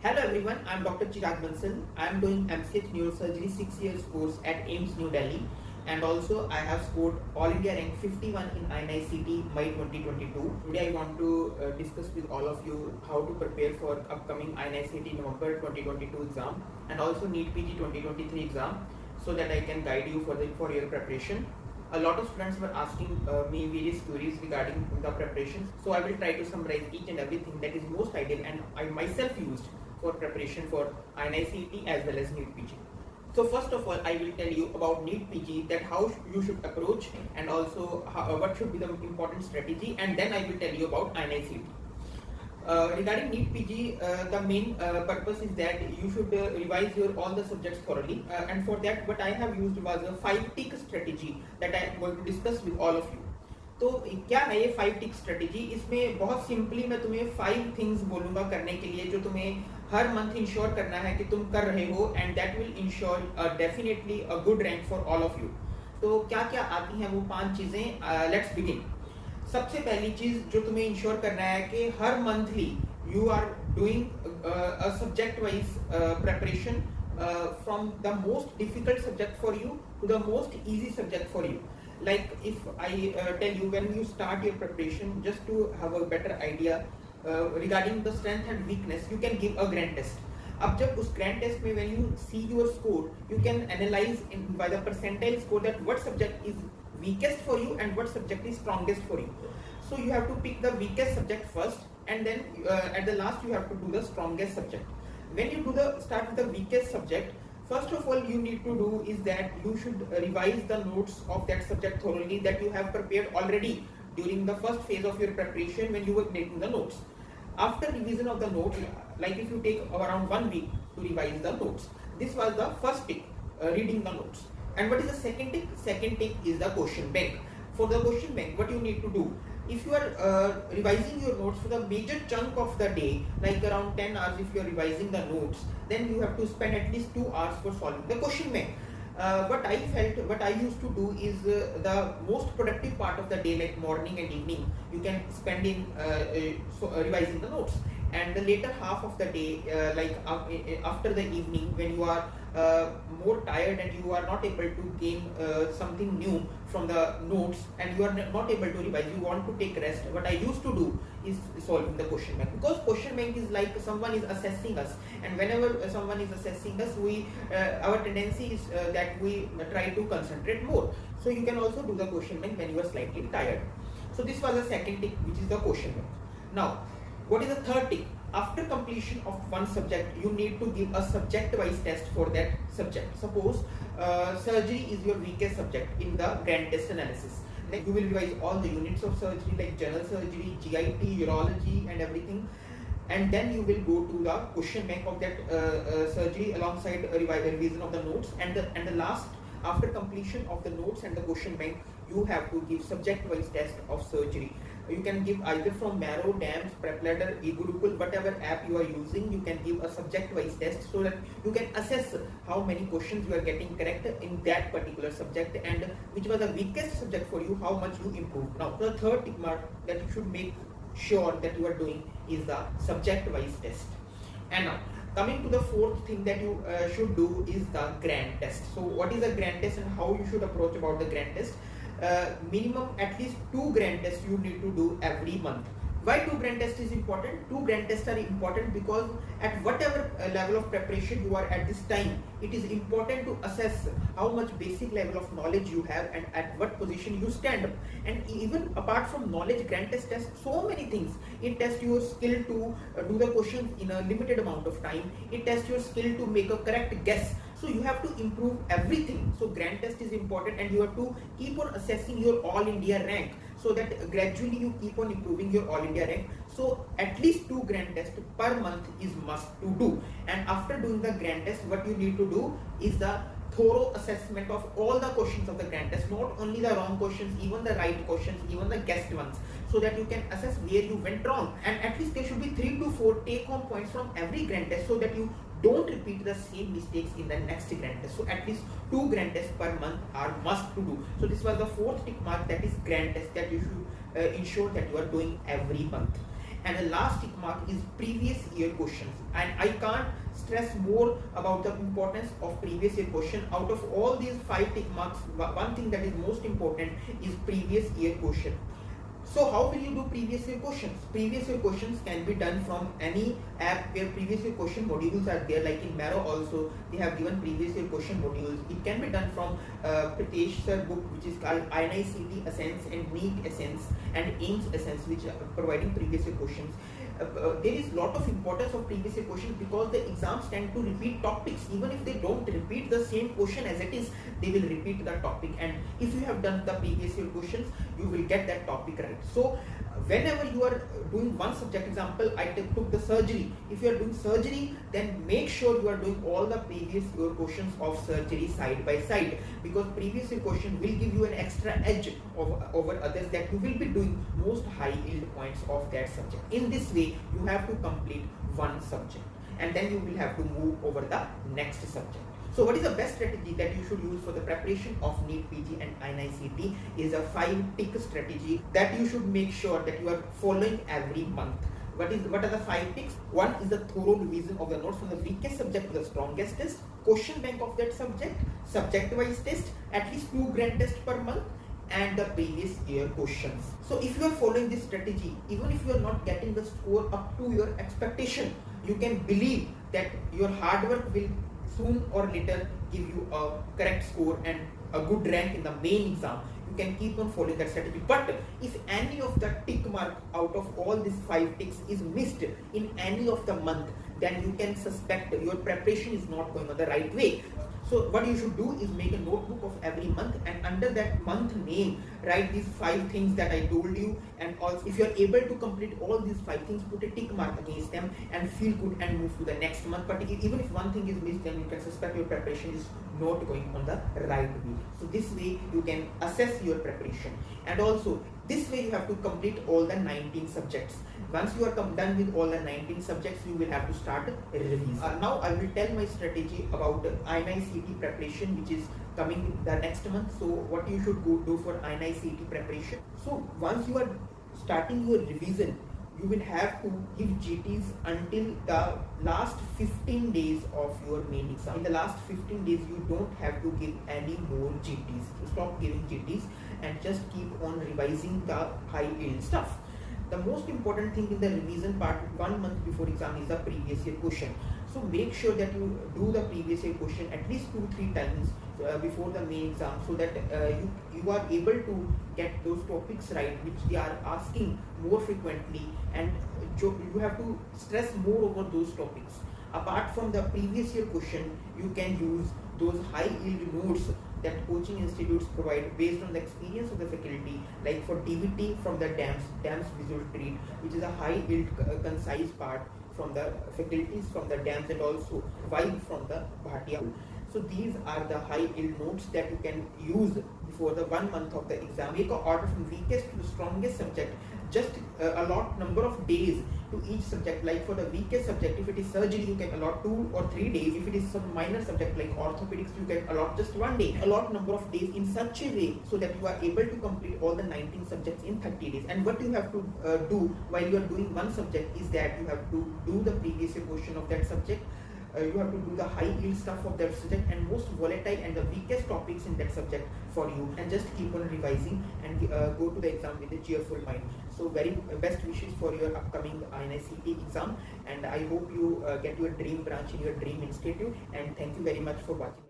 Hello everyone, I am Dr. Chirag Bansal. I am doing Inicet Neurosurgery 6 years course at AIIMS New Delhi, and also I have scored All India rank 51 in INICET May 2022. Today I want to discuss with all of you how to prepare for upcoming INICET November 2022 exam and also NEET PG 2023 exam, so that I can guide you for your preparation. A lot of students were asking me various queries regarding the preparations, so I will try to summarize each and everything that is most ideal and I myself used for preparation for INICET as well as NEET PG. So first of all, I will tell you about NEET PG, that how you should approach, and also what should be the important strategy, and then I will tell you about INICET. Regarding NEET PG, the main purpose is that you should revise all the subjects thoroughly, and for that what I have used was a 5-tick strategy that I am going to discuss with all of you. तो क्या है ये 5-tick strategy? इसमें बहुत simply मैं तुम्हें 5 things बोलूँगा करने के लिए, जो तुम्हें हर मंथ इंश्योर करना है कि तुम कर रहे हो, and that will ensure definitely a good rank for all of you. तो क्या क्या आती हैं वो 5 चीज़ें? Let's begin. सबसे पहली चीज जो तुम्हें इंश्योर करना है कि हर monthly you are doing a subject wise preparation from the most difficult subject for you to the most easy subject for you. Like if I tell you, when you start your preparation, just to have a better idea regarding the strength and weakness, you can give a grand test. अब जब उस grand test में when you see your score, you can analyze by the percentile score that what subject is weakest for you and what subject is strongest for you. So you have to pick the weakest subject first, and then at the last you have to do the strongest subject. When you start with the weakest subject, first of all you need to do is that you should revise the notes of that subject thoroughly that you have prepared already during the first phase of your preparation when you were making the notes. After revision of the notes, like if you take around 1 week to revise the notes, this was the first tick, reading the notes. And what is the second tick? Second tick is the question bank. For the question bank, what you need to do, if you are revising your notes for the major chunk of the day, like around 10 hours if you are revising the notes, then you have to spend at least 2 hours for solving the question bank. What I used to do is the most productive part of the day, like morning and evening, you can spend in revising the notes, and the later half of the day, like after the evening, when you are more tired and you are not able to gain something new from the notes and you are not able to revise, you want to take rest, what I used to do is solving the question bank, because question bank is like someone is assessing us, and whenever someone is assessing us, our tendency is that we try to concentrate more. So you can also do the question bank when you are slightly tired. So this was the second tick, which is the question bank. Now what is the third tick? After completion of one subject, you need to give a subject-wise test for that subject. Suppose surgery is your weakest subject in the grand test analysis. Then you will revise all the units of surgery like general surgery, GIT, urology and everything. And then you will go to the question bank of that surgery alongside a revision of the notes. And the last, after completion of the notes and the question bank, you have to give subject-wise test of surgery. You can give either from Marrow, DAMS, PrepLadder, eGurukul, whatever app you are using, you can give a subject-wise test so that you can assess how many questions you are getting correct in that particular subject and which was the weakest subject for you, how much you improved. Now the third tick mark that you should make sure that you are doing is the subject-wise test. And now coming to the fourth thing that you should do is the grand test. So what is a grand test and how you should approach about the grand test? Minimum at least 2 grand tests you need to do every month. Why 2 grand tests is important? 2 grand tests are important because at whatever level of preparation you are at this time, it is important to assess how much basic level of knowledge you have and at what position you stand up. And even apart from knowledge, grand test tests so many things. It tests your skill to do the questions in a limited amount of time. It tests your skill to make a correct guess. So you have to improve everything. So grand test is important, and you have to keep on assessing your all India rank, so that gradually you keep on improving your all India rank. So at least 2 grand tests per month is must to do. And after doing the grand test, what you need to do is the thorough assessment of all the questions of the grand test, not only the wrong questions, even the right questions, even the guessed ones, so that you can assess where you went wrong. And at least there should be 3 to 4 take-home points from every grand test, so that you don't repeat the same mistakes in the next grand test. So at least 2 grand tests per month are must to do. So this was the fourth tick mark, that is grand test, that you should ensure that you are doing every month. And the last tick mark is previous year questions. And I can't stress more about the importance of previous year question. Out of all these 5 tick marks, one thing that is most important is previous year question. So how will you do previous year questions? Previous year questions can be done from any app where previous year question modules are there. Like in Marrow also, they have given previous year question modules. It can be done from Pritesh sir book, which is called INICET Essence and NEET Essence and AIIMS Essence, which are providing previous year questions. There is lot of importance of previous year questions because the exams tend to repeat topics. Even if they don't repeat the same question as it is, they will repeat the topic, and if you have done the previous year questions, you will get that topic right. So whenever you are doing one subject, example I took the surgery. If you are doing surgery, then make sure you are doing all the previous year questions of surgery side by side, because previous year question will give you an extra edge over others, that you will be doing most high yield points of that subject. In this way, you have to complete one subject and then you will have to move over the next subject. So what is the best strategy that you should use for the preparation of NEET PG and INICET is a 5-tick strategy that you should make sure that you are following every month. What are the 5 ticks? One is the thorough revision of the notes from the weakest subject to the strongest test, question bank of that subject, subject-wise test, at least 2 grand tests per month, and the previous year questions. So if you are following this strategy, even if you are not getting the score up to your expectation, you can believe that your hard work will soon or later give you a correct score and a good rank in the main exam. You can keep on following that strategy. But if any of the tick mark out of all these 5 ticks is missed in any of the month, then you can suspect your preparation is not going on the right way. So what you should do is make a notebook of every month, and under that month name write these 5 things that I told you, and also if you are able to complete all these 5 things, put a tick mark against them and feel good and move to the next month. But even if one thing is missed, then you can suspect your preparation is not going on the right way. So this way you can assess your preparation, and also this way you have to complete all the 19 subjects. Once you are done with all the 19 subjects, you will have to start revision. Now I will tell my strategy about INICET preparation, which is coming the next month. So what you should do for INICET preparation. So once you are starting your revision, you will have to give GTs until the last 15 days of your main exam. In the last 15 days, you don't have to give any more GTs. So stop giving GTs and just keep on revising the high yield stuff. The most important thing in the revision part 1 month before exam is the previous year question. So make sure that you do the previous year question at least 2-3 times before the main exam, so that you are able to get those topics right which they are asking more frequently, and you have to stress more over those topics. Apart from the previous year question, you can use those high yield notes that coaching institutes provide based on the experience of the faculty, like for DVT from the DAMS visual treat, which is a high yield concise part from the faculties from the DAMS, and also vibe from the Bhatia. So these are the high yield notes that you can use before the 1 month of the exam. Make an order from weakest to the strongest subject. Just allot number of days to each subject. Like for the weakest subject, if it is surgery, you can allot 2 or 3 days. If it is some minor subject like orthopedics, you can allot just 1 day. Allot number of days in such a way so that you are able to complete all the 19 subjects in 30 days. And what you have to do while you are doing one subject is that you have to do the previous year question of that subject. You have to do the high yield stuff of that subject and most volatile and the weakest topics in that subject for you, and just keep on revising and go to the exam with a cheerful mind. So very best wishes for your upcoming INICET exam, and I hope you get your dream branch in your dream institute, and thank you very much for watching.